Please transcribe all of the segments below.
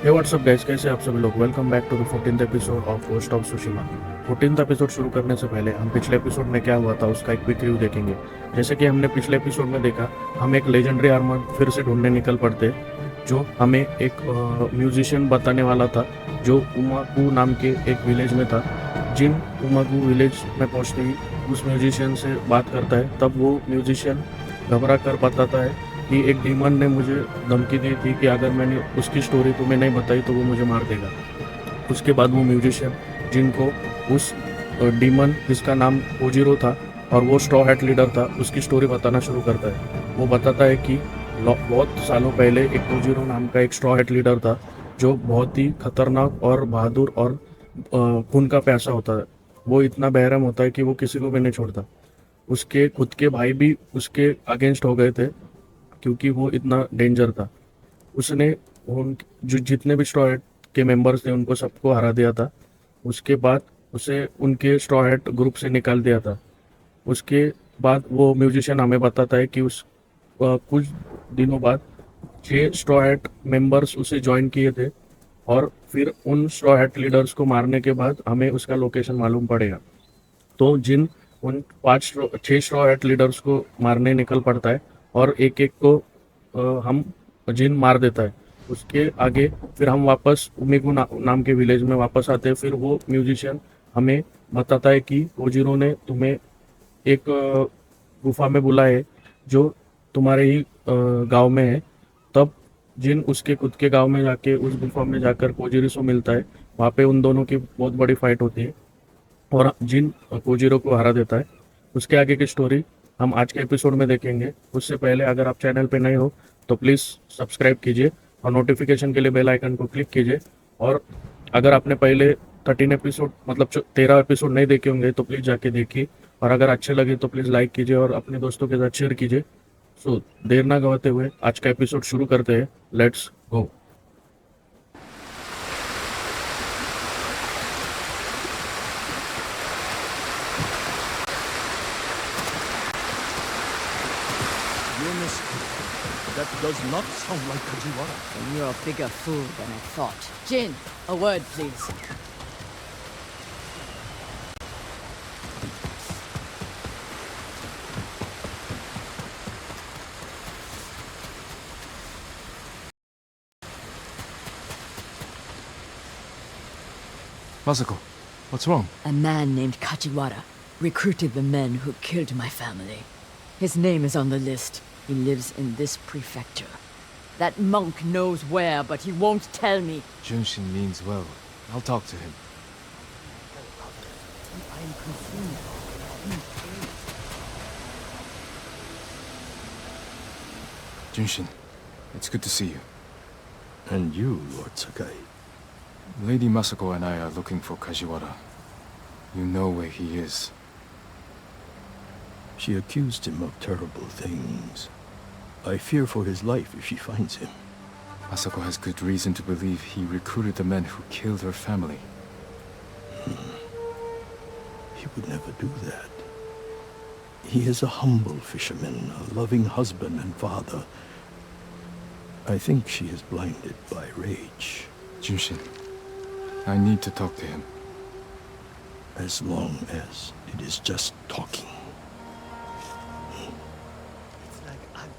हे WhatsApp guys, कैसे आप सभी लोग। Welcome back to the 14th episode of Ghost of Tsushima. 14th episode शुरू करने से पहले हम पिछले एपिसोड में क्या हुआ था उसका एक क्विक रिव्यू देखेंगे। जैसे कि हमने पिछले एपिसोड में देखा, हम एक लेजेंडरी आर्मर फिर से ढूंढने निकल पड़ते, जो हमें एक म्यूजिशियन बताने वाला था जो उमाकू नाम के एक विलेज में था। जिन उमाकू विलेज में पहुंचते ही उस म्यूजिशियन से बात करता है, तब वो म्यूजिशियन घबरा कर बताता है कि एक डीमन ने मुझे धमकी दी थी कि अगर मैंने उसकी स्टोरी तुम्हें नहीं बताई तो वो मुझे मार देगा। उसके बाद वो म्यूजिशियन जिनको उस डीमन जिसका नाम ओजिरो था और वो स्ट्रॉ हैट लीडर था, उसकी स्टोरी बताना शुरू करता है। वो बताता है कि बहुत सालों पहले एक ओजिरो नाम का एक स्ट्रॉ हैट लीडर था जो बहुत ही खतरनाक और बहादुर और खून का प्यासा होता है। वो इतना बेरहम होता है कि वो किसी को भी नहीं छोड़ता। उसके खुद के भाई भी उसके अगेंस्ट हो गए थे क्योंकि वो इतना डेंजर था। उसने उन जो जितने भी स्ट्रॉ हैट के मेंबर्स थे उनको सबको हरा दिया था। उसके बाद उसे उनके स्ट्रॉ हैट ग्रुप से निकाल दिया था। उसके बाद वो म्यूजिशियन हमें बताता है कि कुछ दिनों बाद 6 स्ट्रॉ हैट मेंबर्स उसे ज्वाइन किए थे और फिर उन स्ट्रॉ हैट लीडर्स को मारने के बाद हमें उसका लोकेशन मालूम पड़ेगा। तो जिन उन 6 स्ट्रॉ हैट लीडर्स को मारने निकल पड़ता है और एक एक को हम जिन मार देता है। उसके आगे फिर हम वापस उमेगु नाम के विलेज में वापस आते हैं। फिर वो म्यूजिशियन हमें बताता है कि ओजिरो ने तुम्हें एक गुफा में बुलाया है जो तुम्हारे ही गांव में है। तब जिन उसके खुद के गांव में जाके उस गुफा में जाकर कोजिरो से मिलता है। वहाँ पे उन दोनों की बहुत बड़ी फाइट होती है और जिन कोजिरो को हरा देता है। उसके आगे की स्टोरी हम आज के एपिसोड में देखेंगे। उससे पहले अगर आप चैनल पे नए हो तो प्लीज़ सब्सक्राइब कीजिए और नोटिफिकेशन के लिए बेल आइकन को क्लिक कीजिए। और अगर आपने पहले 13 एपिसोड मतलब 13 एपिसोड नहीं देखे होंगे तो प्लीज़ जाके देखिए। और अगर अच्छे लगे तो प्लीज़ लाइक कीजिए और अपने दोस्तों के साथ शेयर कीजिए। सो देर ना गवाते हुए आज का एपिसोड शुरू करते हैं। Let's go. That does not sound like Kajiwara. Then you're a bigger fool than I thought. Jin, a word, please. Masako, what's wrong? A man named Kajiwara recruited the men who killed my family. His name is on the list. He lives in this prefecture. That monk knows where, but he won't tell me. Junshin means well. I'll talk to him. I'm confused. Junshin, it's good to see you. And you, Lord Sakai. Lady Masako and I are looking for Kajiwara. You know where he is. She accused him of terrible things. I fear for his life if she finds him. Masako has good reason to believe he recruited the men who killed her family. He would never do that. He is a humble fisherman, a loving husband and father. I think she is blinded by rage. Junshin, I need to talk to him. As long as it is just talking. It's like I'm...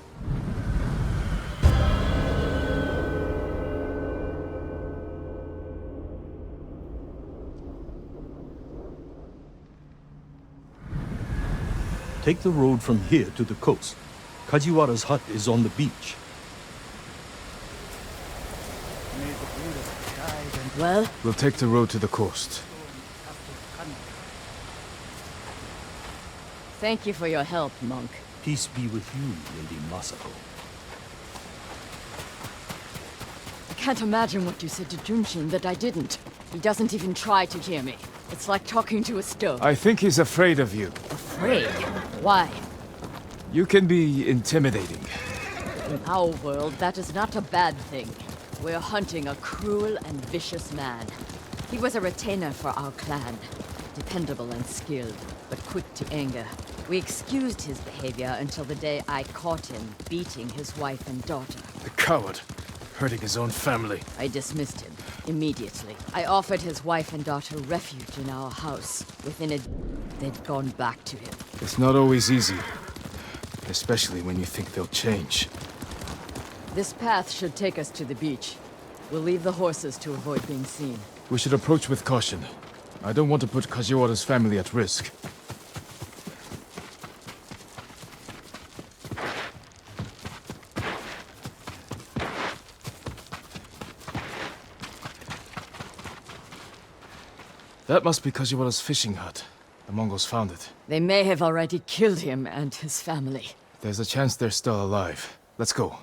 Take the road from here to the coast. Kajiwara's hut is on the beach. Well? We'll take the road to the coast. Thank you for your help, monk. Peace be with you, Lady Masako. I can't imagine what you said to Junshin that I didn't. He doesn't even try to hear me. It's like talking to a stone. I think he's afraid of you. Afraid? Why? You can be intimidating. In our world, that is not a bad thing. We're hunting a cruel and vicious man. He was a retainer for our clan. Dependable and skilled, but quick to anger. We excused his behavior until the day I caught him beating his wife and daughter. The coward. hurting his own family. I dismissed him immediately. I offered his wife and daughter refuge in our house. Within a... they'd gone back to him. It's not always easy. Especially when you think they'll change. This path should take us to the beach. We'll leave the horses to avoid being seen. We should approach with caution. I don't want to put Kajiwara's family at risk. That must be Kajiwara's fishing hut. The Mongols found it. They may have already killed him and his family. There's a chance they're still alive. Let's go.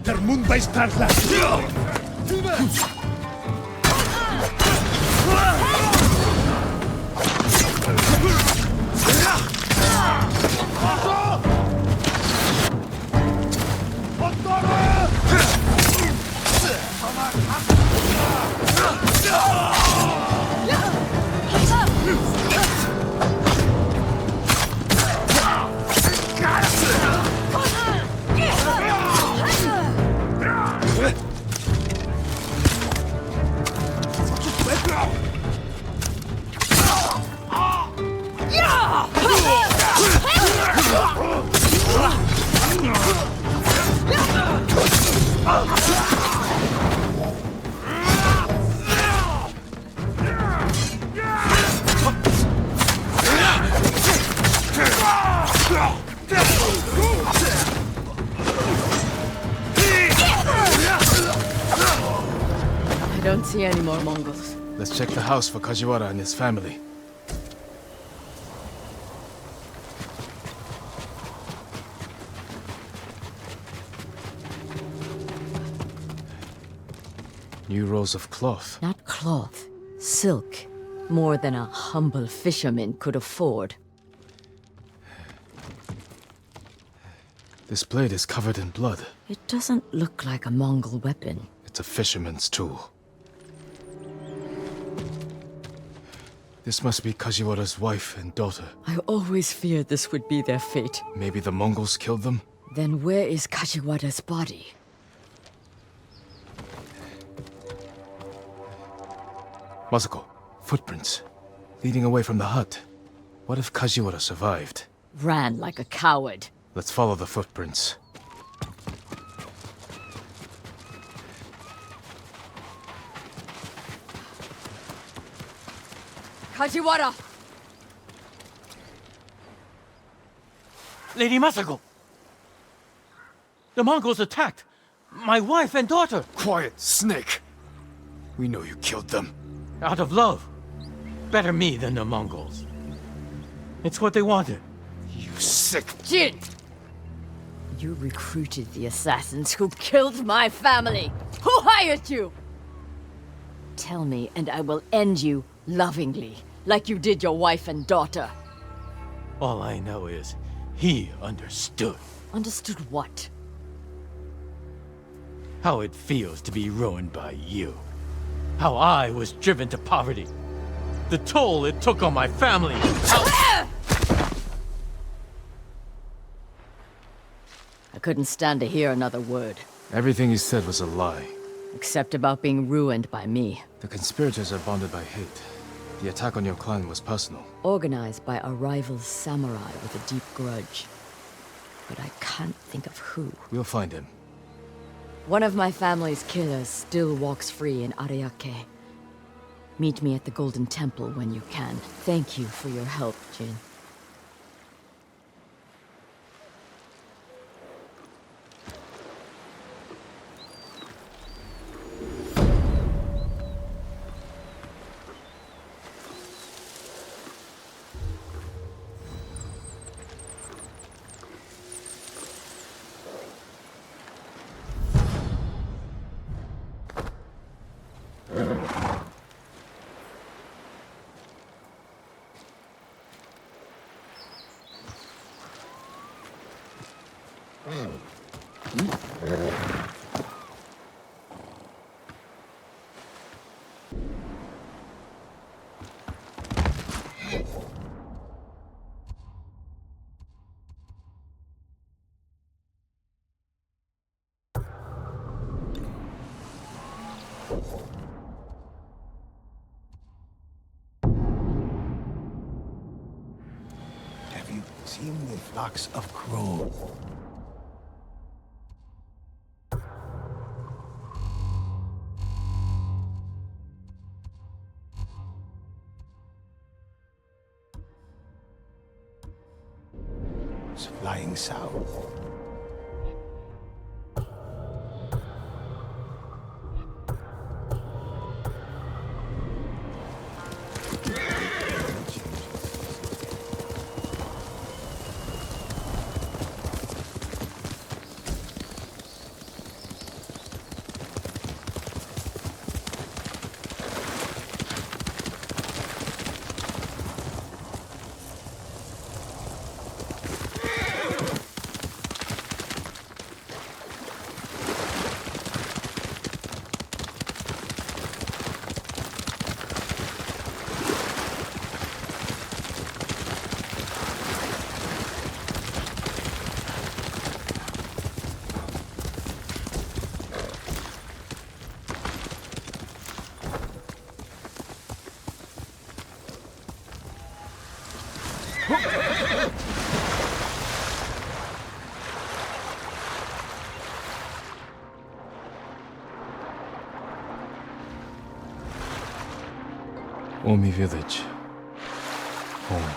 Der Mundbeißpartner! I don't see any more Mongols. Let's check the house for Kajiwara and his family. New rolls of cloth. Not cloth, silk. More than a humble fisherman could afford. This blade is covered in blood. It doesn't look like a Mongol weapon. It's a fisherman's tool. This must be Kajiwara's wife and daughter. I always feared this would be their fate. Maybe the Mongols killed them? Then where is Kajiwara's body? Masako, footprints. Leading away from the hut. What if Kajiwara survived? Ran like a coward. Let's follow the footprints. Kajiwara! Lady Masako! The Mongols attacked my wife and daughter Quiet, snake! We know you killed them. out of love. Better me than the Mongols. It's what they wanted. You sick... Jin! You recruited the assassins who killed my family! Who hired you? Tell me, and I will end you lovingly, like you did your wife and daughter. All I know is he understood Understood what? how it feels to be ruined by you. How I was driven to poverty. The toll it took on my family. I couldn't stand to hear another word, Everything he said was a lie. except about being ruined by me. The conspirators are bonded by hate. The attack on your clan was personal. Organized by a rival samurai with a deep grudge. But I can't think of who. We'll find him. One of my family's killers still walks free in Ariake. Meet me at the Golden Temple when you can. Thank you for your help, Jin. Have you seen the flocks of crows? It's flying south. Omi village. Home.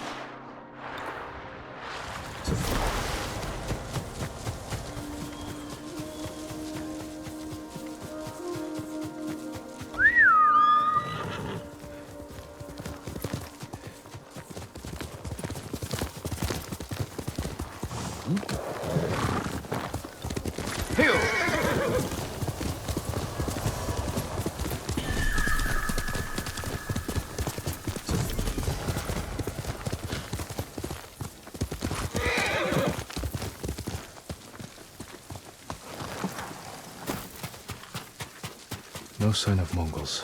No sign of Mongols.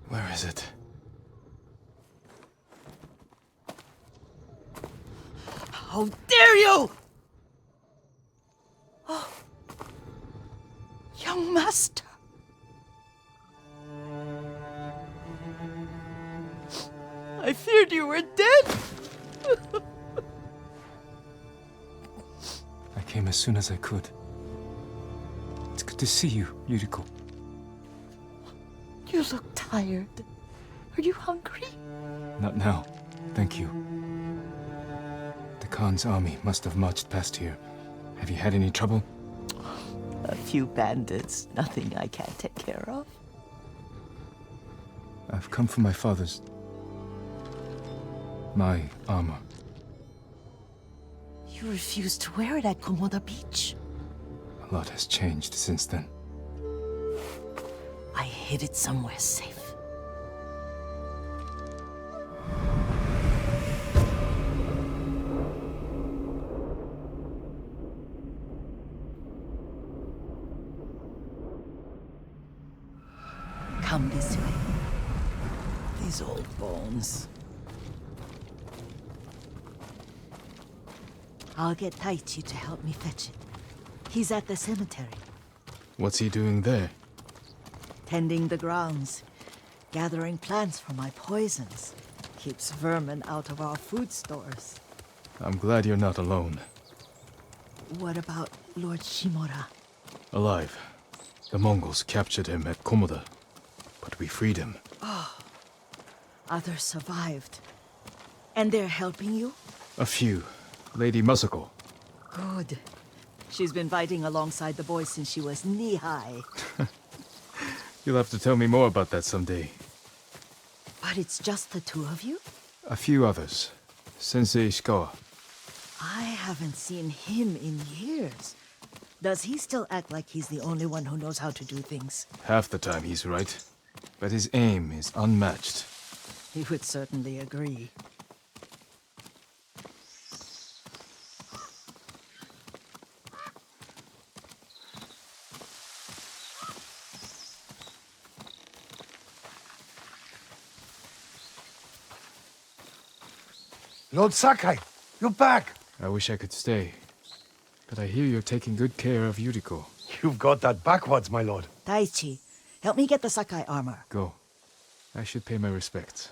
Where is it? How dare you! Oh. Young master. I feared you were dead. I came as soon as I could. It's good to see you, Yuriko. You look tired. Are you hungry? Not now. Thank you. The Khan's army must have marched past here. Have you had any trouble? A few bandits. Nothing I can't take care of. I've come for my father's... my armor. You refused to wear it at Komoda Beach. A lot has changed since then. I hid it somewhere safe. Come this way. These old bones. I'll get Taichi to help me fetch it. He's at the cemetery, What's he doing there? tending the grounds, gathering plants for my poisons. Keeps vermin out of our food stores. I'm glad you're not alone. What about Lord Shimura? Alive. The Mongols captured him at Komoda, but we freed him. Others survived. And they're helping you? A few. Lady Masako. Good. She's been fighting alongside the boys since she was knee-high. You'll have to tell me more about that someday. But it's just the two of you? A few others. Sensei Ishikawa. I haven't seen him in years. Does he still act like he's the only one who knows how to do things? Half the time he's right, but his aim is unmatched. He would certainly agree. Lord Sakai, you're back. I wish I could stay, but I hear you're taking good care of Yuriko. You've got that backwards, my lord. Taichi, help me get the Sakai armor. Go. I should pay my respects.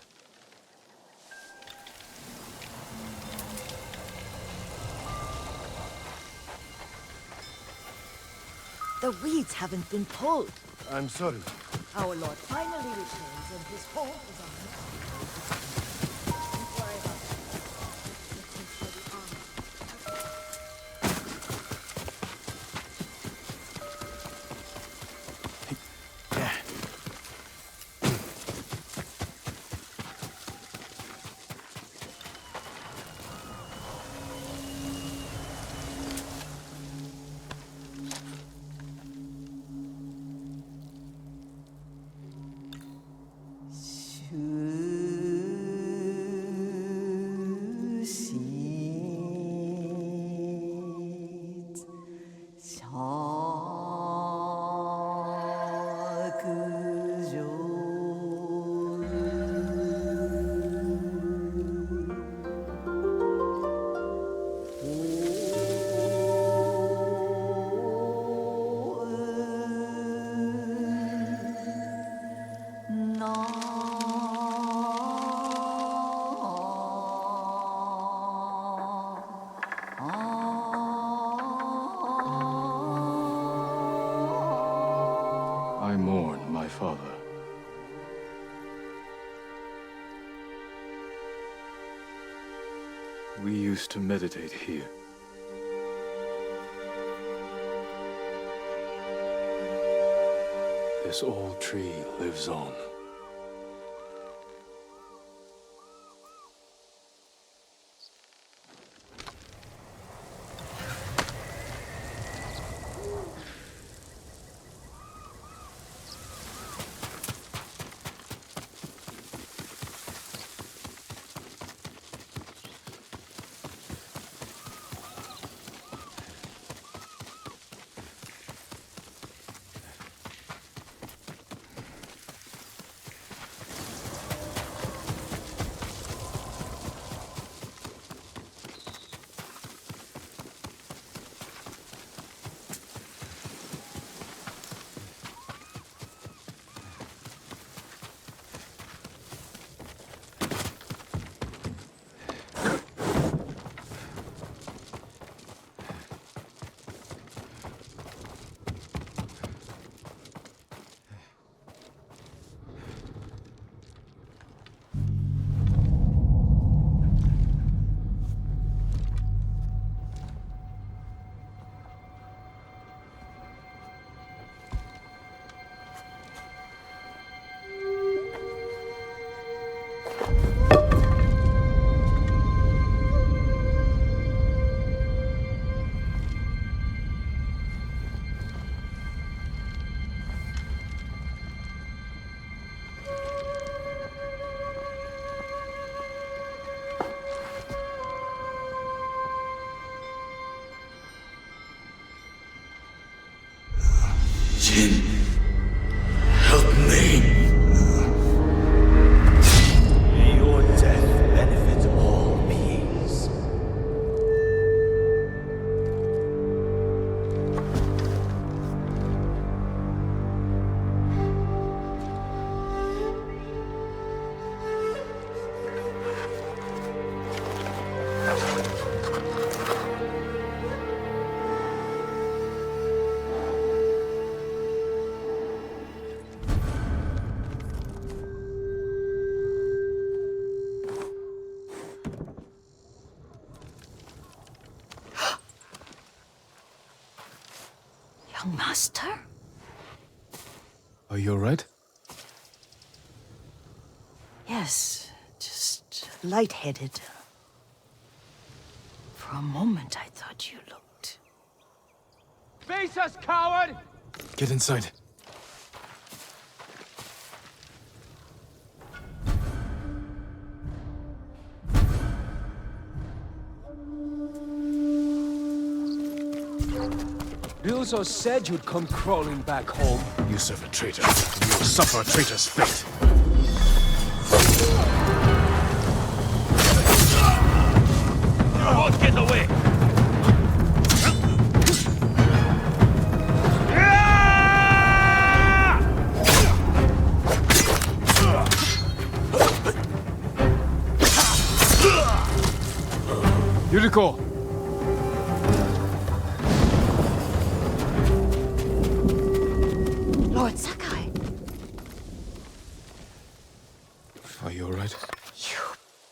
The weeds haven't been pulled. I'm sorry. Our lord finally returns and his home is on the Don't worry about it. Let's make sure the armor. I mourn my father. We used to meditate here. This old tree lives on. Jin, help me. May your death benefit all beings. Young master? Are you alright? Yes, just lightheaded. For a moment, I thought you looked... Face us, coward! Get inside. You also said you'd come crawling back home. You serve a traitor. You will suffer a traitor's fate. You won't get away! Yuriko! Lord Sakai, Are you alright? you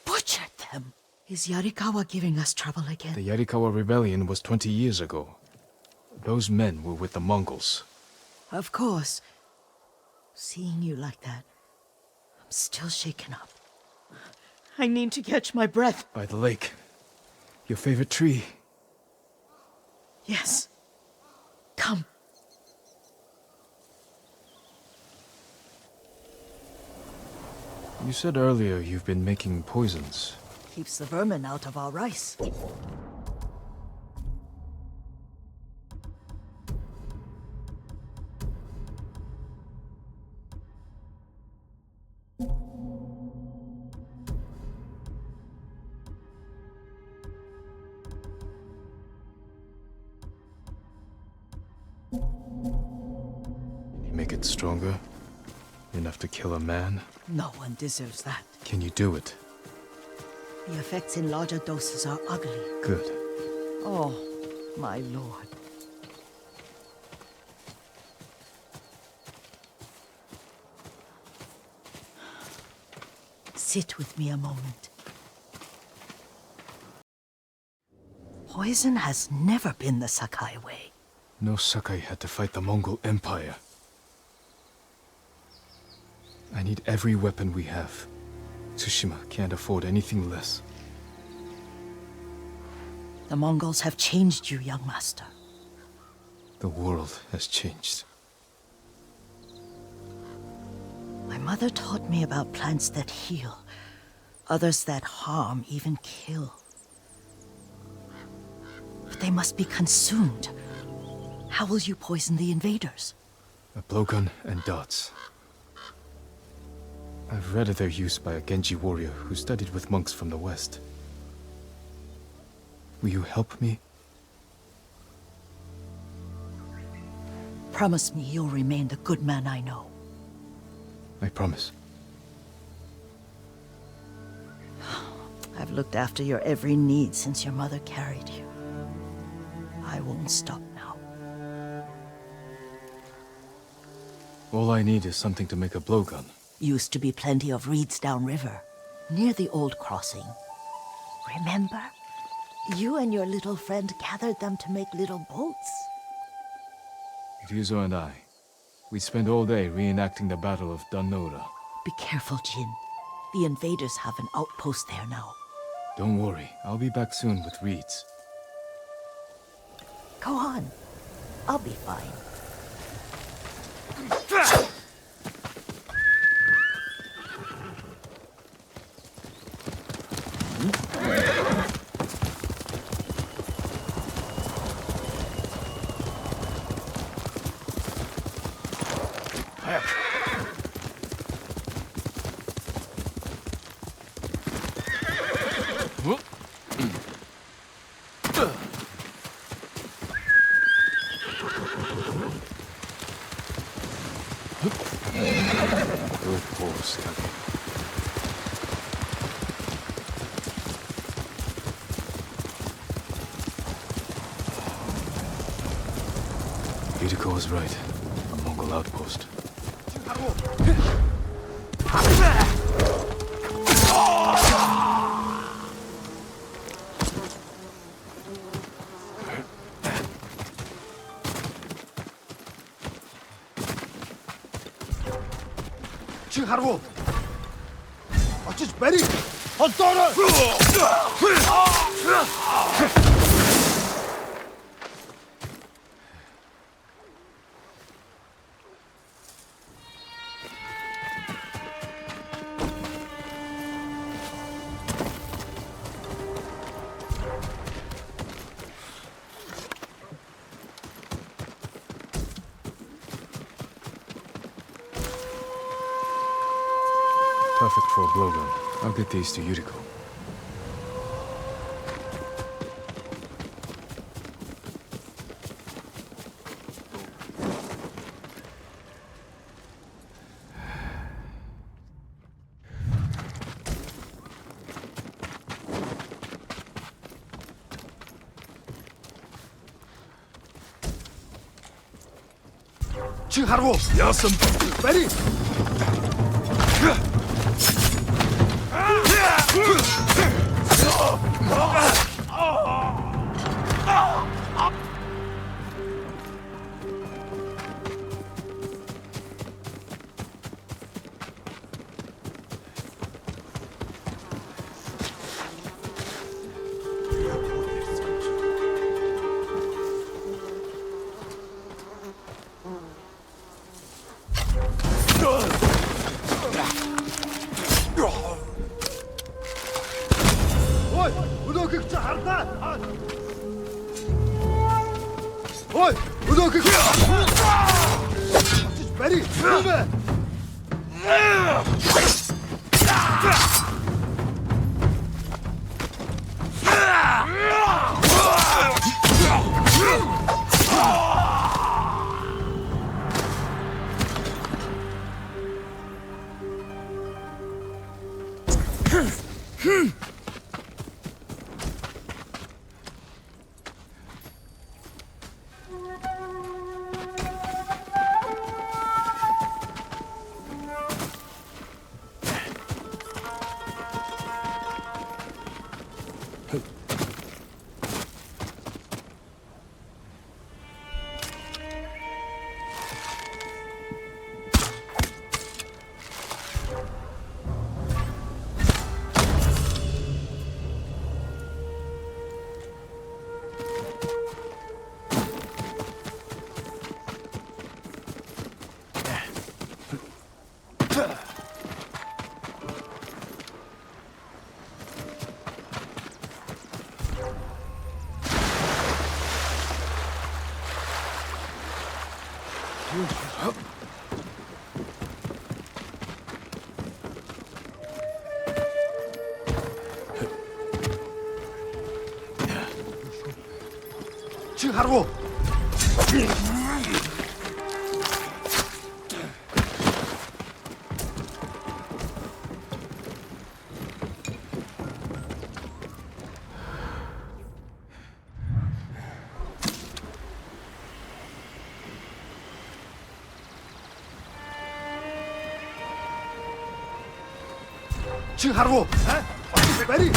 butchered them. Is Yarikawa giving us trouble again? The Yarikawa rebellion was 20 years ago. Those men were with the Mongols. Of course. Seeing you like that, I'm still shaken up. I need to catch my breath. By the lake. Your favorite tree. Yes. Come. You said earlier you've been making poisons. Keeps the vermin out of our rice. You make it stronger? Enough to kill a man? No one deserves that. Can you do it? The effects in larger doses are ugly. Good. Oh, my lord. Sit with me a moment. Poison has never been the Sakai way. No Sakai had to fight the Mongol Empire. I need every weapon we have. Tsushima can't afford anything less. The Mongols have changed you, young master. The world has changed. My mother taught me about plants that heal, others that harm, even kill. But they must be consumed. How will you poison the invaders? A blowgun and dots. I've read of their use by a Genji warrior who studied with monks from the west. Will you help me? Promise me you'll remain the good man I know. I promise. I've looked after your every need since your mother carried you. I won't stop now. All I need is something to make a blowgun. Used to be plenty of reeds downriver, near the old crossing. Remember? You and your little friend gathered them to make little boats. Ryuzo and I, we spent all day reenacting the Battle of Danora. Be careful, Jin. The invaders have an outpost there now. Don't worry, I'll be back soon with reeds. Go on. I'll be fine. Good horse, Kage. Yuriko was right. A Mongol outpost. 하루 어찌 베리 헌터를 Perfect for a blowgun. I'll get these to Yuriko. Chiharu! Yasum! Ready! Ready! Move it! Chiharu! Chiharu! Ready!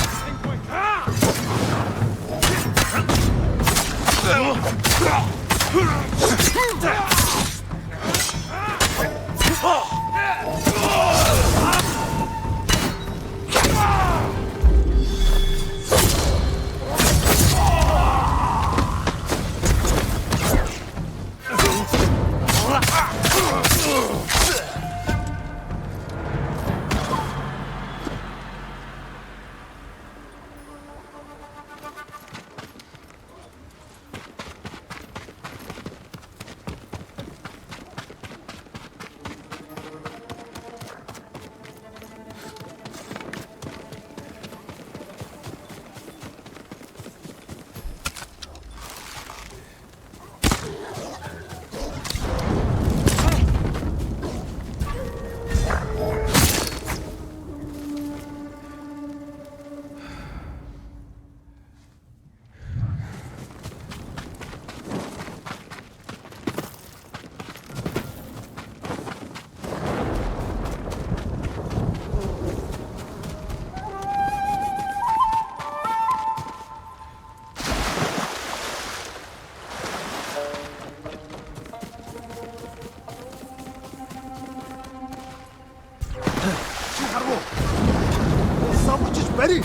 Ready?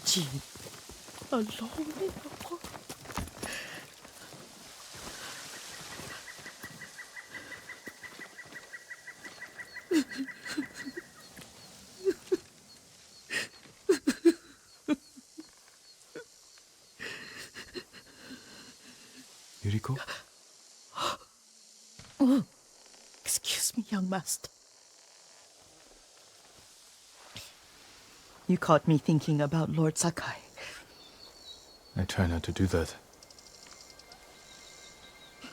Jin, alone in the world. Yuriko? Excuse me, young master. You caught me thinking about Lord Sakai. I try not to do that.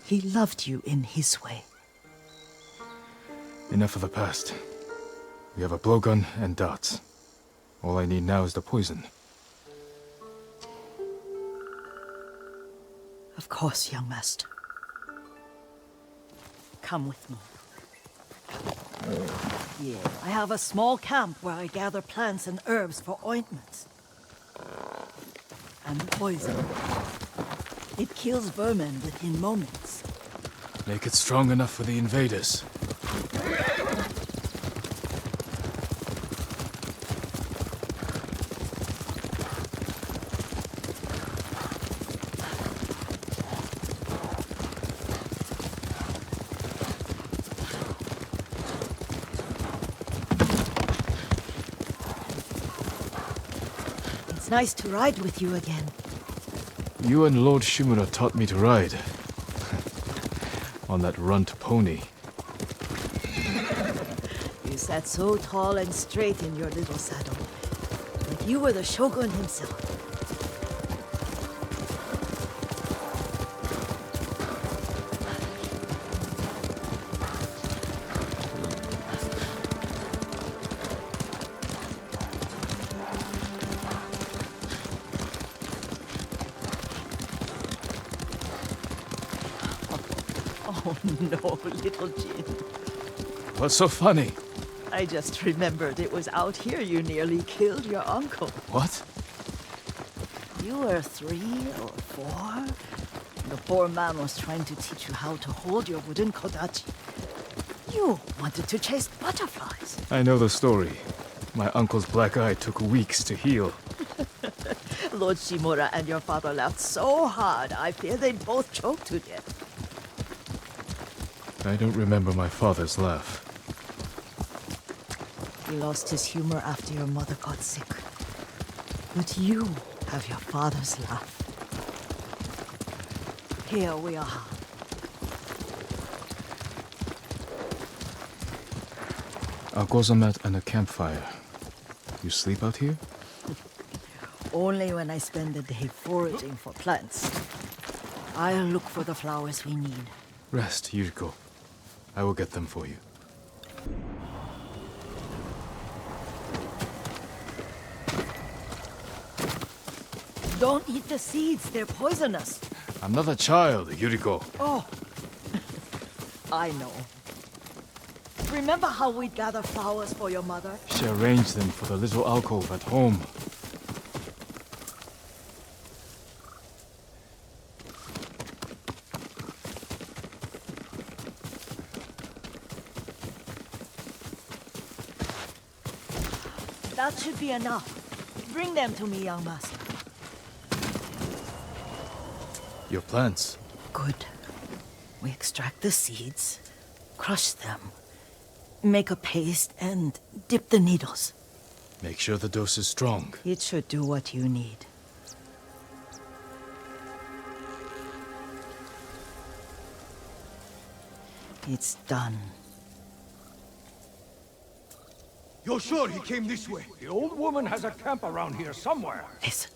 He loved you in his way. Enough of the past. We have a blowgun and darts. All I need now is the poison. Of course, young master. Come with me. Yeah, I have a small camp where I gather plants and herbs for ointments. And poison. It kills vermin within moments. Make it strong enough for the invaders. It's nice to ride with you again. You and Lord Shimura taught me to ride. On that runt pony. You sat so tall and straight in your little saddle. Like you were the shogun himself. Oh no, little Jin. What's so funny? I just remembered it was out here you nearly killed your uncle. What? You were 3 or 4? The poor man was trying to teach you how to hold your wooden kodachi. You wanted to chase butterflies. I know the story. My uncle's black eye took weeks to heal. Lord Shimura and your father laughed so hard, I fear they'd both choke to death. I don't remember my father's laugh. He lost his humor after your mother got sick. But you have your father's laugh. Here we are. A gozamat and a campfire. You sleep out here? Only when I spend the day foraging for plants. I'll look for the flowers we need. Rest, Yuriko. I will get them for you. Don't eat the seeds, they're poisonous. I'm not a child, Yuriko. Oh, I know. Remember how we'd gather flowers for your mother? She arranged them for the little alcove at home. That should be enough. Bring them to me, young master. Your plants. Good. We extract the seeds, crush them, make a paste, and dip the needles. Make sure the dose is strong. It should do what you need. It's done. You're sure he came this way? The old woman has a camp around here somewhere. Listen.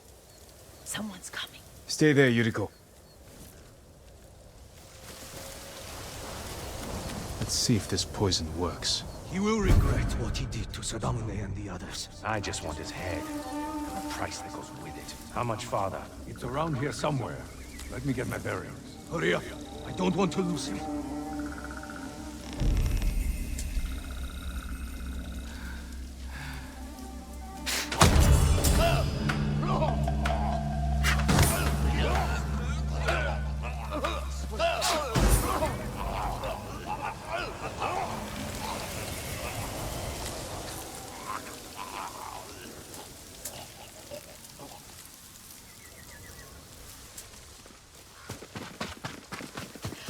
Someone's coming. Stay there, Yuriko. Let's see if this poison works. He will regret what he did to Sadamune and the others. I just want his head. And the price that goes with it. How much farther? It's around here somewhere. Let me get my bearings. Hurry up. I don't want to lose him.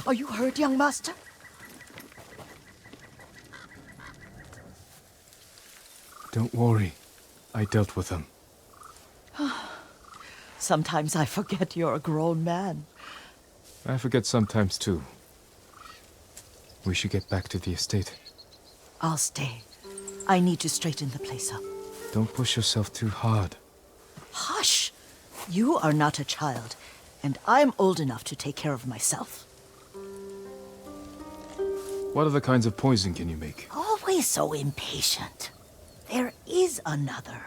Are you hurt, young master? Don't worry. I dealt with them. Sometimes I forget you're a grown man. I forget sometimes too. We should get back to the estate. I'll stay. I need to straighten the place up. Don't push yourself too hard. Hush! You are not a child, and I'm old enough to take care of myself. What other kinds of poison can you make? Always so impatient. There is another.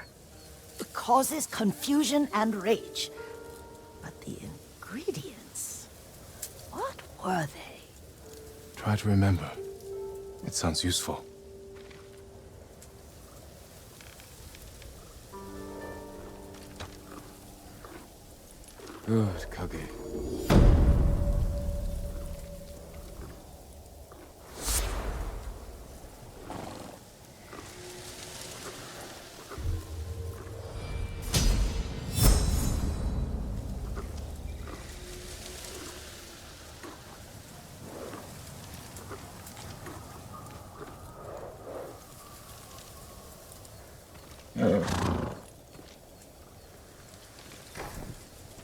It causes confusion and rage. But the ingredients... what were they? Try to remember. It sounds useful. Good, Kage.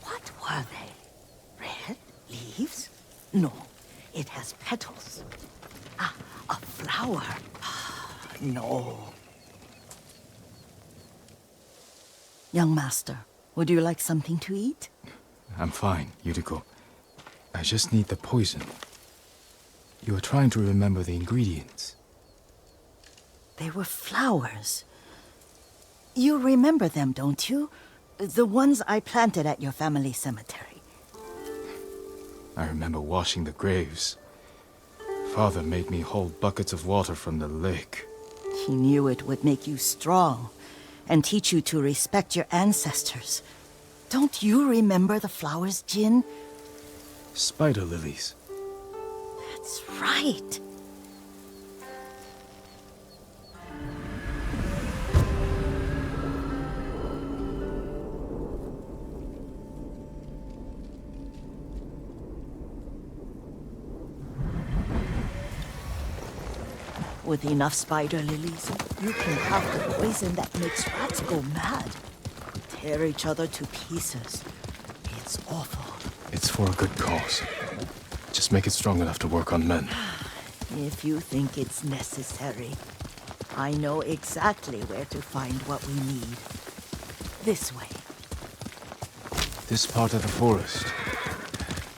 What were they? Red leaves? No, it has petals. Ah, a flower. No. Young master, would you like something to eat? I'm fine, Yuriko. I just need the poison. You are trying to remember the ingredients. They were flowers. You remember them, don't you? The ones I planted at your family cemetery. I remember washing the graves. Father made me hold buckets of water from the lake. He knew it would make you strong and teach you to respect your ancestors. Don't you remember the flowers, Jin? Spider lilies. That's right. With enough spider lilies, you can have the poison that makes rats go mad. Tear each other to pieces. It's awful. It's for a good cause. Just make it strong enough to work on men. If you think it's necessary, I know exactly where to find what we need. This way. This part of the forest.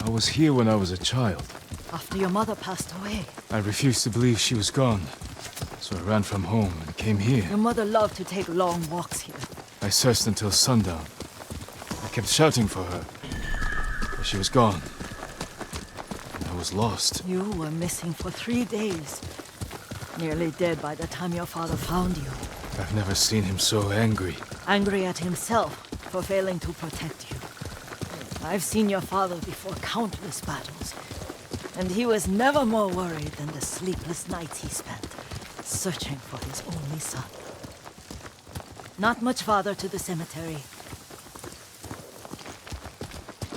I was here when I was a child. After your mother passed away. I refused to believe she was gone. So I ran from home and came here. Your mother loved to take long walks here. I searched until sundown. I kept shouting for her. But she was gone. And I was lost. You were missing for 3 days. Nearly dead by the time your father found you. I've never seen him so angry. Angry at himself for failing to protect you. I've seen your father before countless battles. And he was never more worried than the sleepless nights he spent searching for his only son. Not much farther to the cemetery.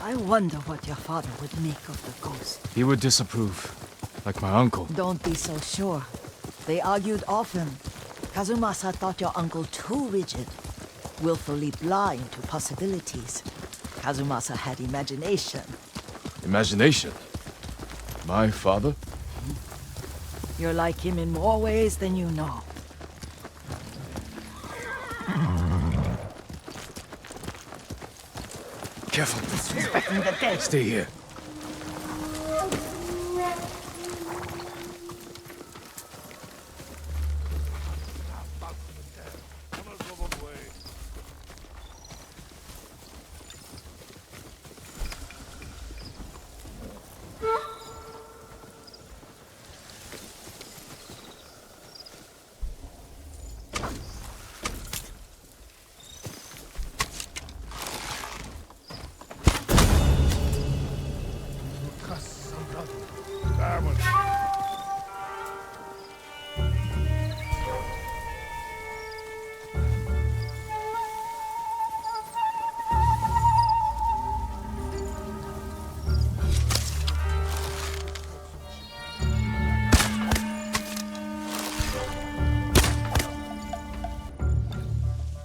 I wonder what your father would make of the ghost. He would disapprove, like my uncle. Don't be so sure. They argued often. Kazumasa thought your uncle too rigid, willfully blind to possibilities. Kazumasa had imagination. Imagination? My father? You're like him in more ways than you know. Careful. Disrespecting the dead. Stay here.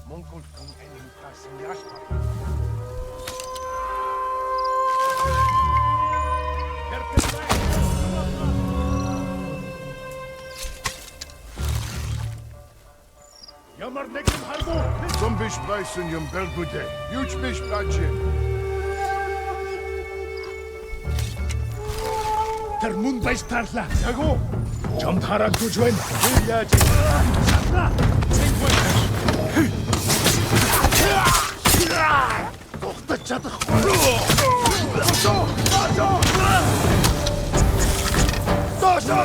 Mongol from enemy passing Yashpa. Yamar nekim harbu! Zombish bison yum belgude. Huge bish badge. Termun bais tarla. Yago! Jump hara kujwen. Yaji. Dohta çatı. Doşo! Doşo! Doşo!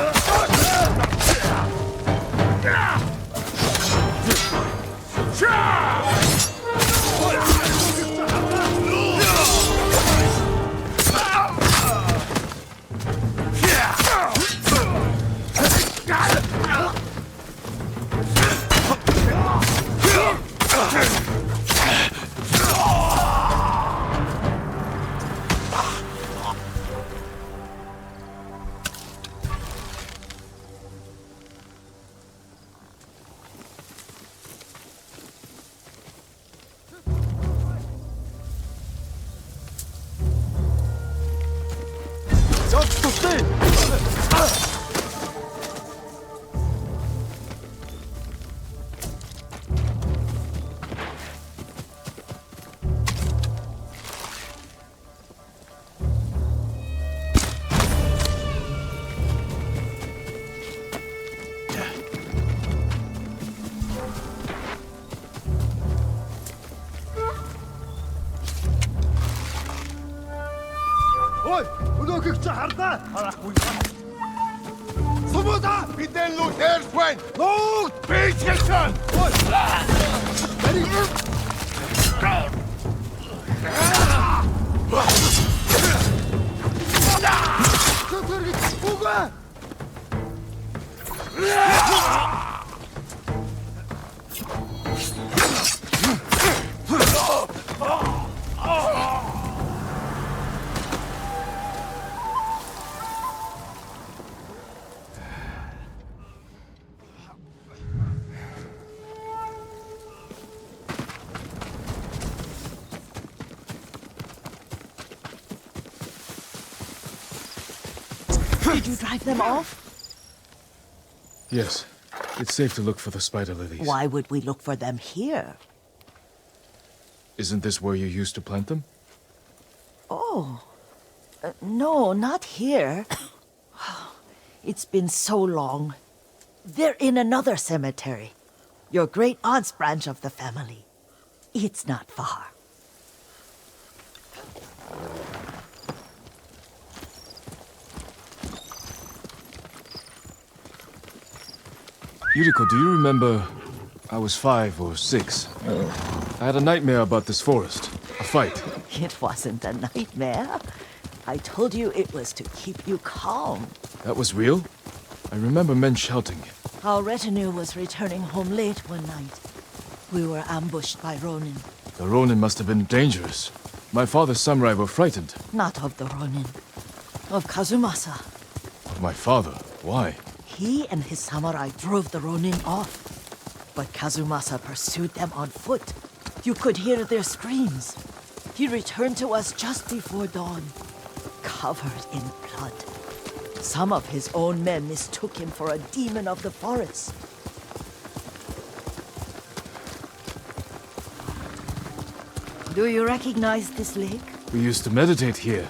Ой, өнөөхийг чи хардаа. Харахгүй. Сумуда бидэн лүү хэрхэн. Нуу, бийцгэлсэн. Ой. Did you drive them off? Yes. It's safe to look for the spider lilies. Why would we look for them here? Isn't this where you used to plant them? Oh. No, not here. It's been so long. They're in another cemetery. Your great aunt's branch of the family. It's not far. Yuriko, do you remember? I was 5 or 6. I had a nightmare about this forest. A fight. It wasn't a nightmare. I told you it was to keep you calm. That was real? I remember men shouting. Our retinue was returning home late one night. We were ambushed by Ronin. The Ronin must have been dangerous. My father's samurai were frightened. Not of the Ronin. Of Kazumasa. Of my father? Why? He and his samurai drove the Ronin off. But Kazumasa pursued them on foot. You could hear their screams. He returned to us just before dawn, covered in blood. Some of his own men mistook him for a demon of the forest. Do you recognize this lake? We used to meditate here.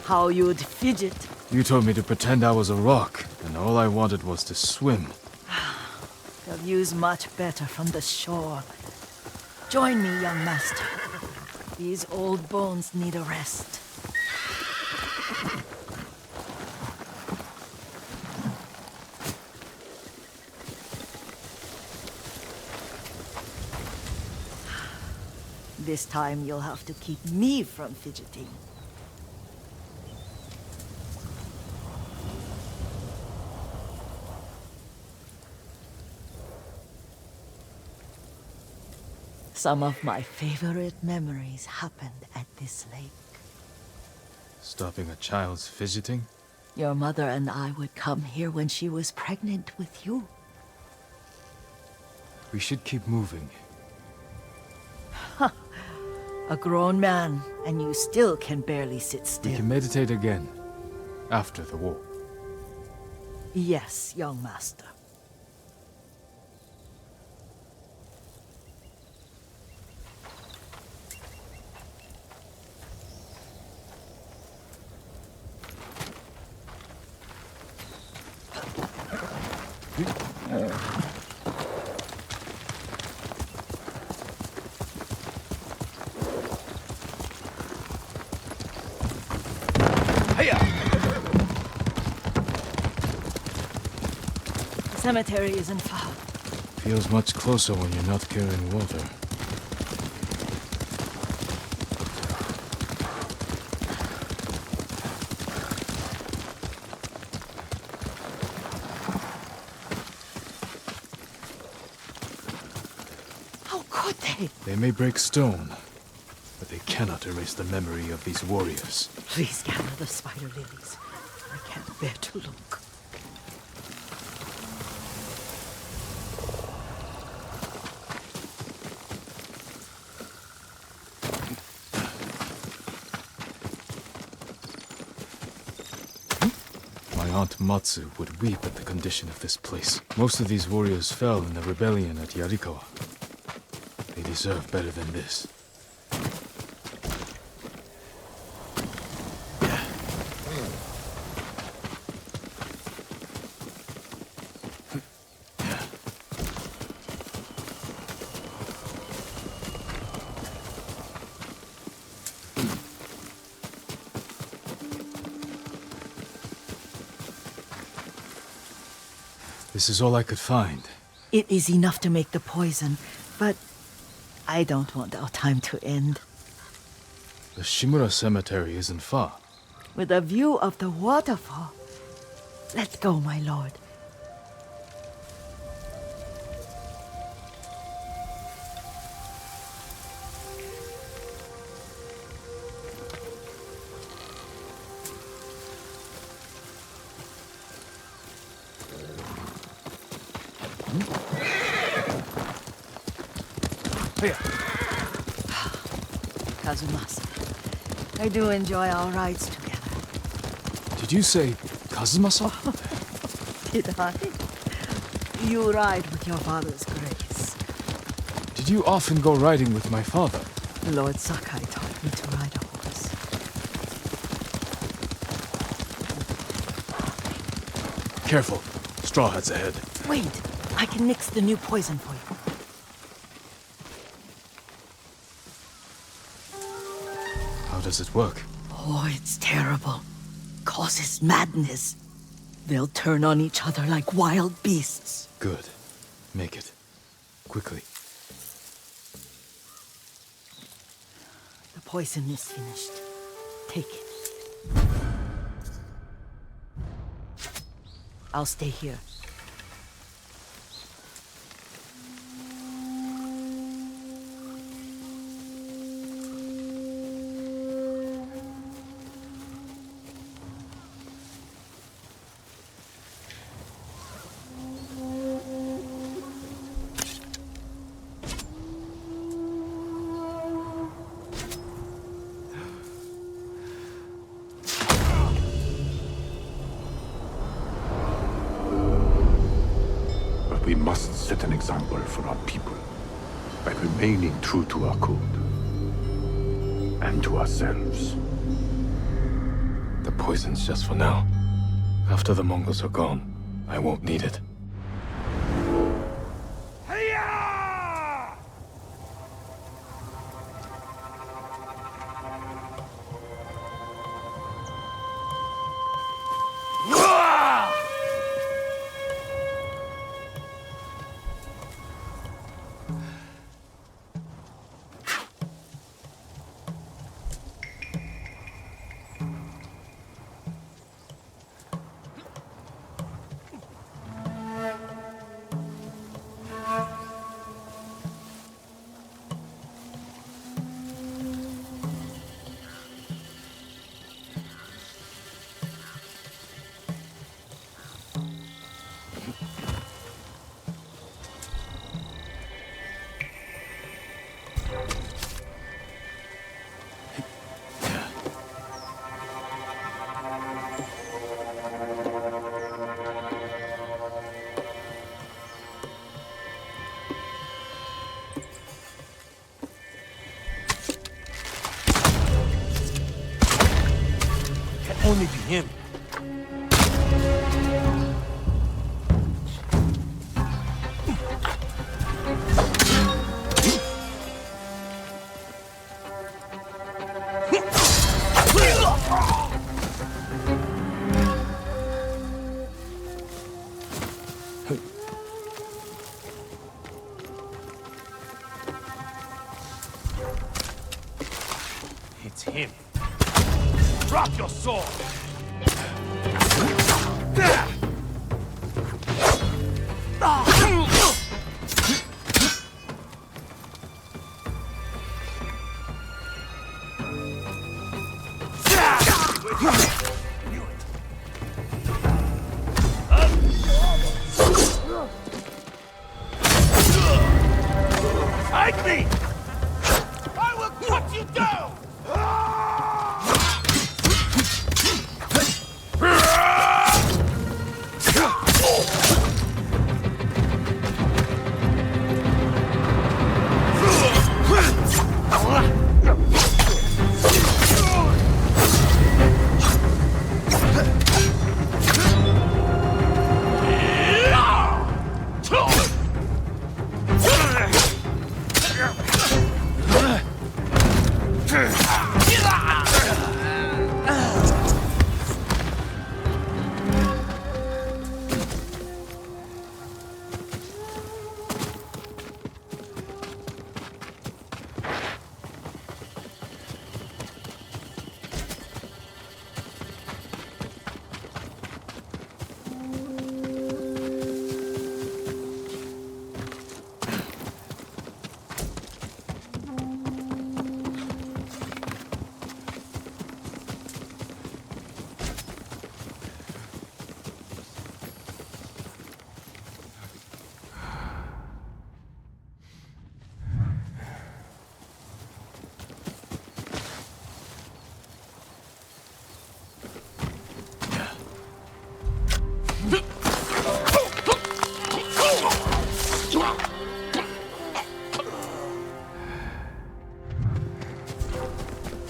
How you'd fidget. You told me to pretend I was a rock, and all I wanted was to swim. The view's much better from the shore. Join me, young master. These old bones need a rest. This time you'll have to keep me from fidgeting. Some of my favorite memories happened at this lake. Stopping a child's fidgeting? Your mother and I would come here when she was pregnant with you. We should keep moving. A grown man, and you still can barely sit We still. can meditate again. After the war. Yes, young master. The cemetery isn't far. Feels much closer when you're not carrying water. How could they? They may break stone, but they cannot erase the memory of these warriors. Please gather the spider lilies. I can't bear to look. My aunt Matsu would weep at the condition of this place. Most of these warriors fell in the rebellion at Yarikawa. They deserve better than this. This is all I could find. It is enough to make the poison, but I don't want our time to end. The Shimura Cemetery isn't far. With a view of the waterfall. Let's go, my lord. Kazumasa, I do enjoy our rides together. Did you say Kazumasa? Did I? You ride with your father's grace. Did you often go riding with my father? Lord Sakai taught me to ride a horse. Careful. Straw Hat's ahead. Wait, I can mix the new poison for you. How does it work? Oh, it's terrible. Causes madness. They'll turn on each other like wild beasts. Good. Make it. Quickly. The poison is finished. Take it. I'll stay here. We must set an example for our people by remaining true to our code and to ourselves. The poison's just for now. After the Mongols are gone, I won't need it. only be him. It's him. Drop your sword! Fight me! I will cut you down!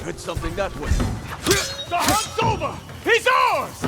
Heard something that way. The hunt's over! He's ours!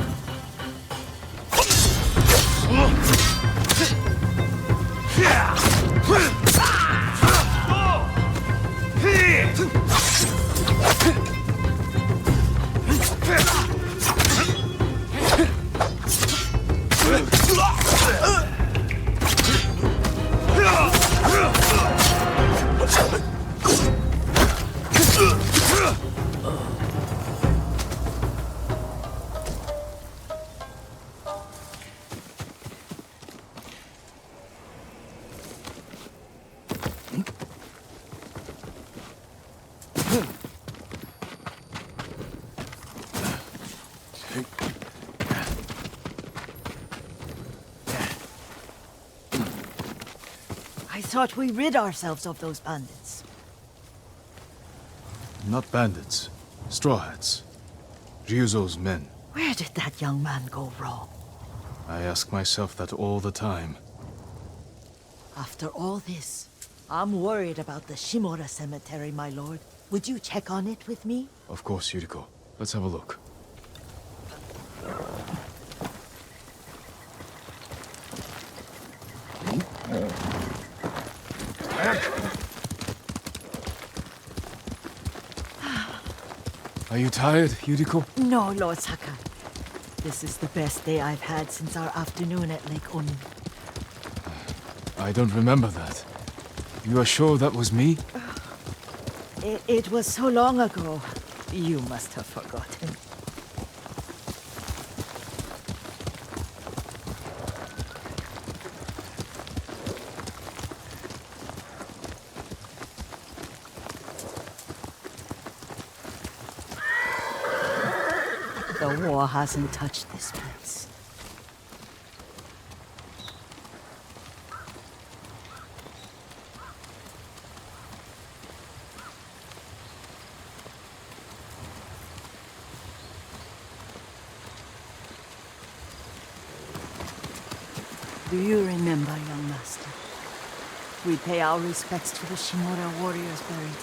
I thought we rid ourselves of those bandits. Not bandits. Straw Hats. Ryuzo's men. Where did that young man go wrong? I ask myself that all the time. After all this, I'm worried about the Shimura cemetery, my lord. Would you check on it with me? Of course, Yuriko. Let's have a look. Are you tired, Yuriko? No, Lord Sakai. This is the best day I've had since our afternoon at Lake Oni. I don't remember that. You are sure that was me? It was so long ago. You must have forgotten. The war hasn't touched this place. Do you remember, young master? We pay our respects to the Shimura warriors buried here,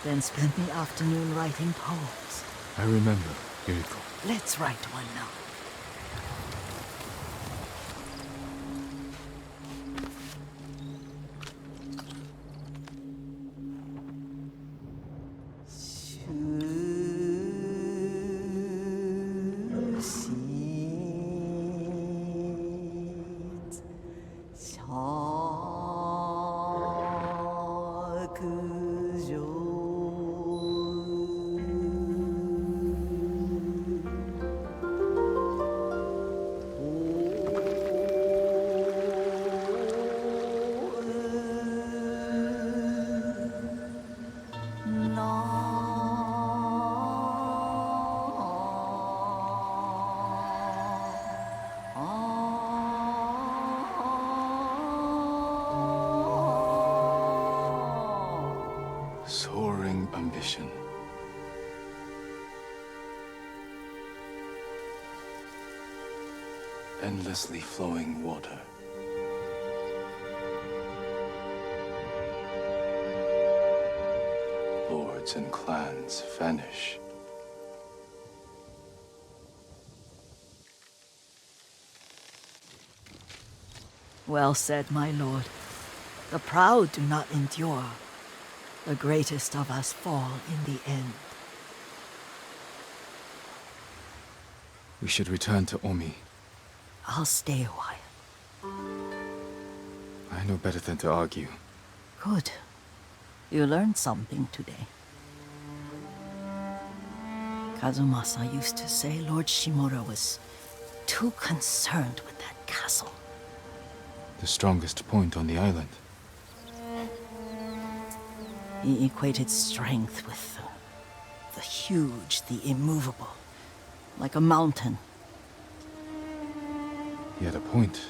then spent the afternoon writing poems. I remember. Yuriko. Let's write one now. Soaring ambition. Endlessly flowing water. Lords and clans vanish. Well said, my lord. The proud do not endure. The greatest of us fall in the end. We should return to Omi. I'll stay a while. I know better than to argue. Good. You learned something today. Kazumasa used to say Lord Shimura was too concerned with that castle. The strongest point on the island. He equated strength with the huge, the immovable, like a mountain. He had a point.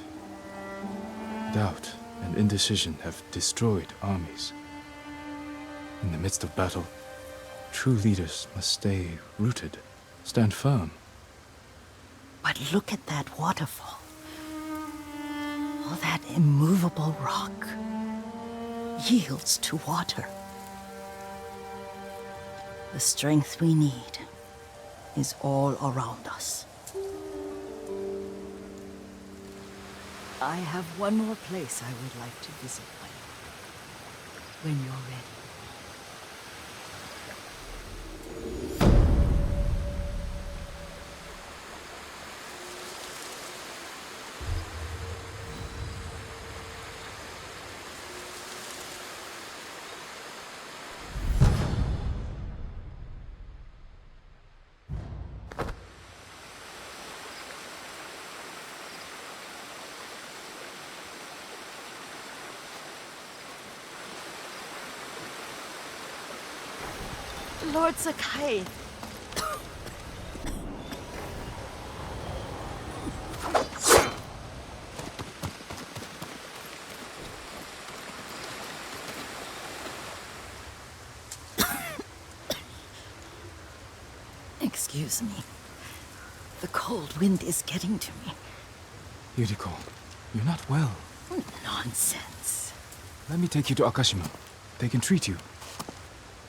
Doubt and indecision have destroyed armies. In the midst of battle, true leaders must stay rooted, stand firm. But look at that waterfall. All that immovable rock yields to water. The strength we need is all around us. I have one more place I would like to visit, my lord. When you're ready. Lord Sakai. Excuse me. The cold wind is getting to me. Yuriko, you're not well. Nonsense. Let me take you to Akashima. They can treat you.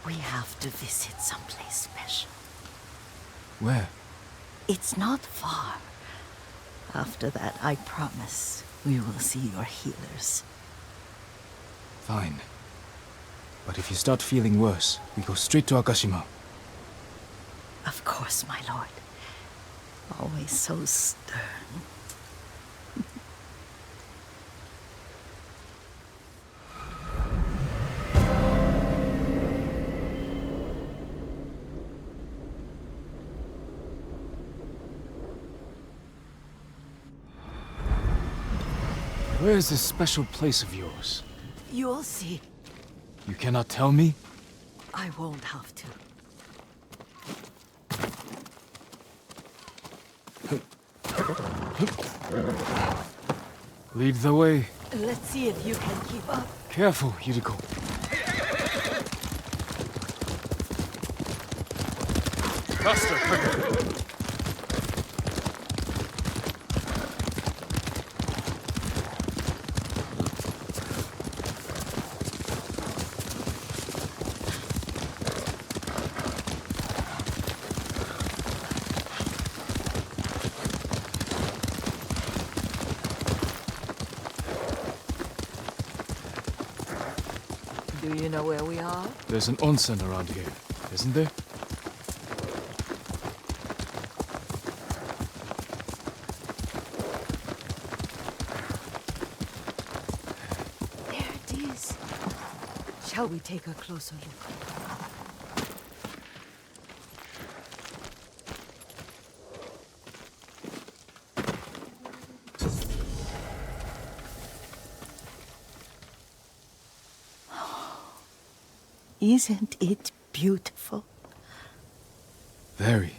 We have to visit someplace special. Where? It's not far. After that, I promise, we will see your healers. Fine. But if you start feeling worse, we go straight to Akashima. Of course, my lord. Always so stern. Where is this special place of yours? You'll see. You cannot tell me? I won't have to. Lead the way. Let's see if you can keep up. Careful, Yuriko. Faster, quicker! You know where we are? There's an onsen around here, isn't there? There it is. Shall we take a closer look? Isn't it beautiful? Very.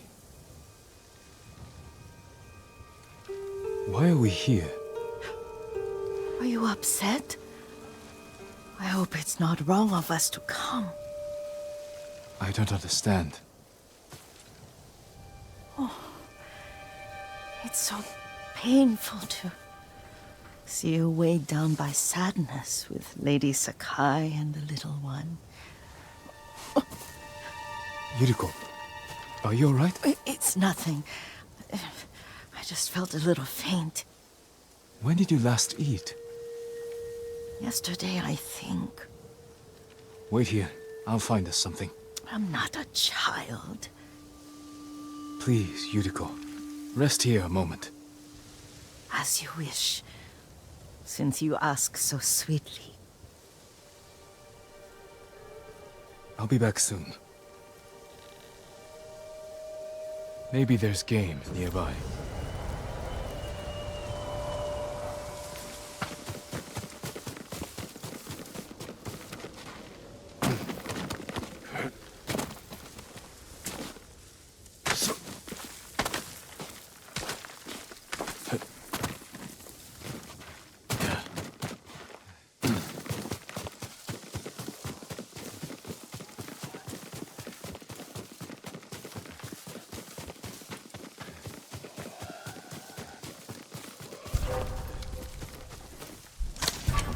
Why are we here? Are you upset? I hope it's not wrong of us to come. I don't understand. It's so painful to see you weighed down by sadness with Lady Sakai and the little one. Yuriko, are you alright? It's nothing. I just felt a little faint. When did you last eat? Yesterday, I think. Wait here. I'll find us something. I'm not a child. Please, Yuriko. Rest here a moment. As you wish, since you ask so sweetly. I'll be back soon. Maybe there's game nearby.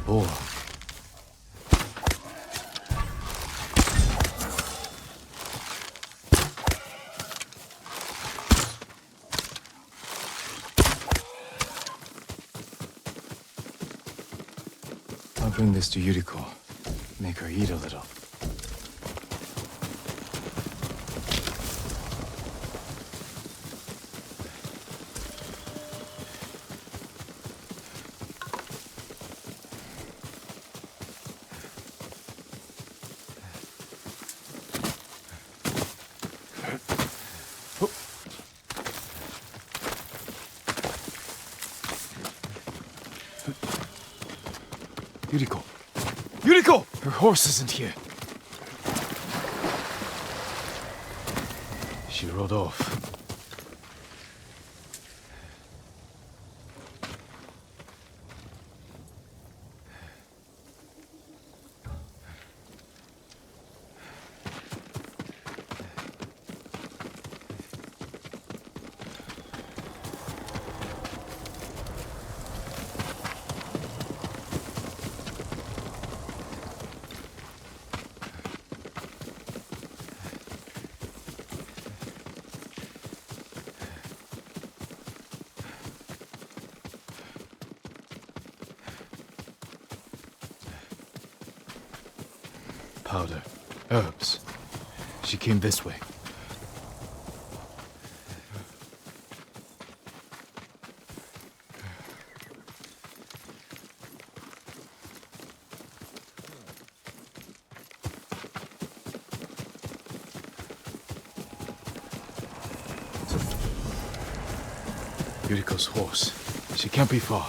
Boar. I'll bring this to Yuriko. Make her eat a little. Yuriko! Yuriko! Her horse isn't here. She rode off. Powder. Herbs. She came this way. Yuriko's horse. She can't be far.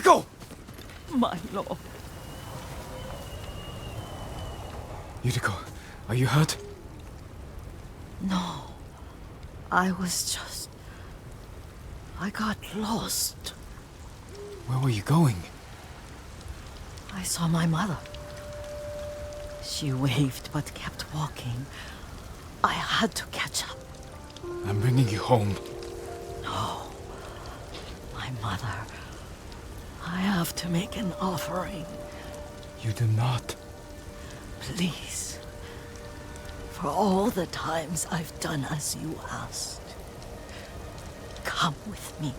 Yuriko! My lord. Yuriko, are you hurt? No. I got lost. Where were you going? I saw my mother. She waved but kept walking. I had to catch up. I'm bringing you home. No. My mother. I have to make an offering. You do not. Please. For all the times I've done as you asked. Come with me.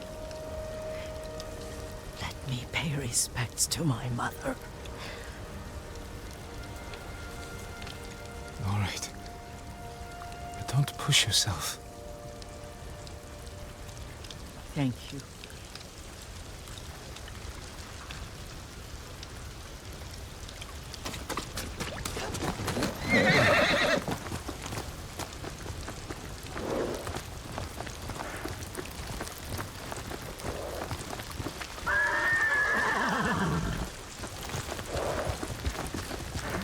Let me pay respects to my mother. All right. But don't push yourself. Thank you.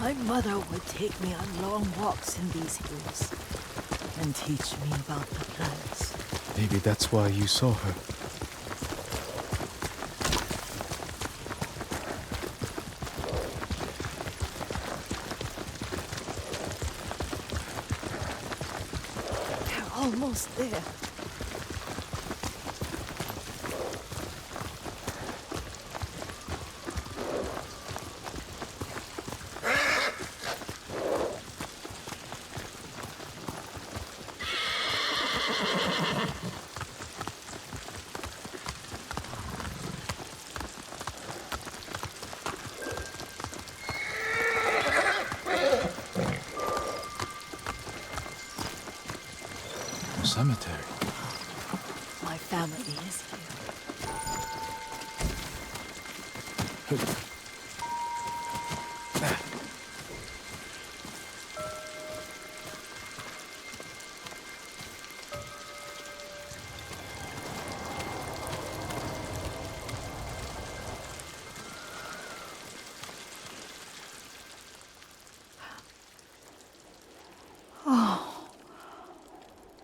My mother would take me on long walks in these hills and teach me about the plants. Maybe that's why you saw her. They're almost there. Cemetery. My family is here.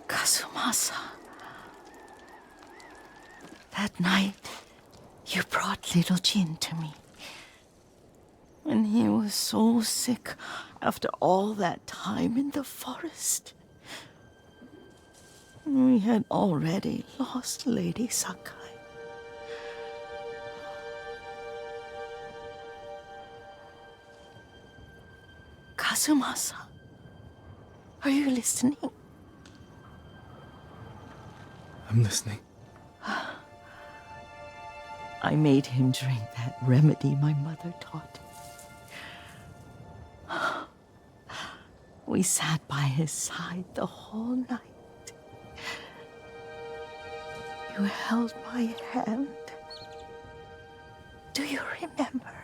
Kazumasa. That night, you brought little Jin to me. When he was so sick after all that time in the forest. We had already lost Lady Sakai. Kazumasa, are you listening? I'm listening. I made him drink that remedy my mother taught me. We sat by his side the whole night. You held my hand. Do you remember?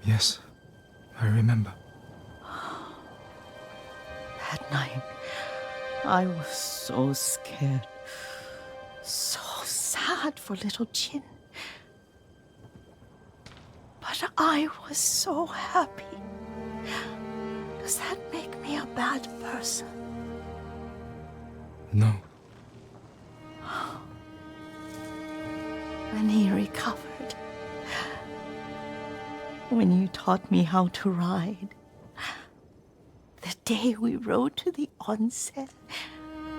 Yes, I remember. That night, I was so scared. So sad for little Jin. But I was so happy. Does that make me a bad person? No. When he recovered. When you taught me how to ride. The day we rode to the onsen.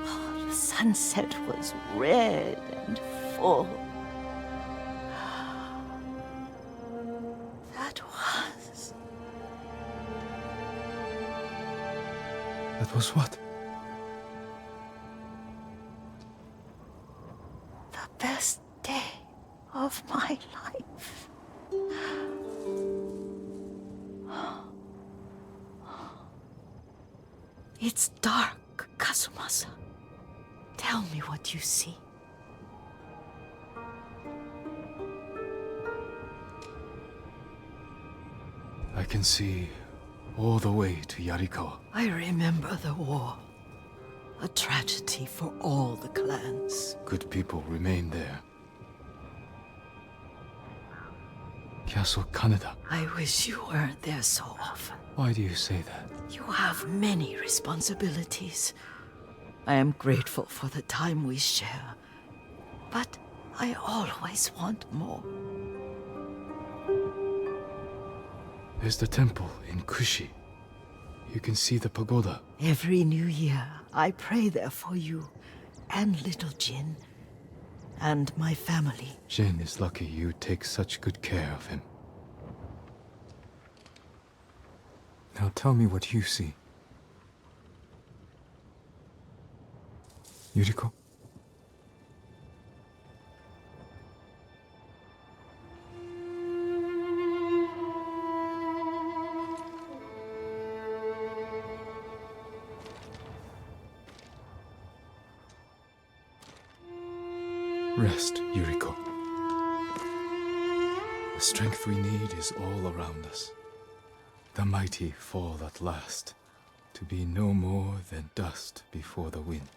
The sunset was red and full. That was what? The best day of my life. It's dark, Kazumasa. Tell me what you see. I can see all the way to Yarikawa. I remember the war. A tragedy for all the clans. Good people remain there. Castle Kaneda. I wish you weren't there so often. Why do you say that? You have many responsibilities. I am grateful for the time we share, but I always want more. There's the temple in Kushi. You can see the pagoda. Every new year, I pray there for you, and little Jin, and my family. Jin is lucky you take such good care of him. Now tell me what you see. Yuriko? Rest, Yuriko. The strength we need is all around us. The mighty fall at last, to be no more than dust before the wind.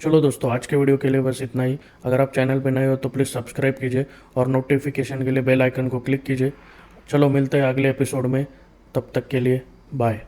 चलो दोस्तों, आज के video के लिए बस इतना ही। अगर आप चैनल पे नए हो तो प्लीज़ सब्सक्राइब कीजिए और नोटिफिकेशन के लिए बेल आइकन को क्लिक कीजिए। चलो मिलते हैं अगले एपिसोड में, तब तक के लिए बाय।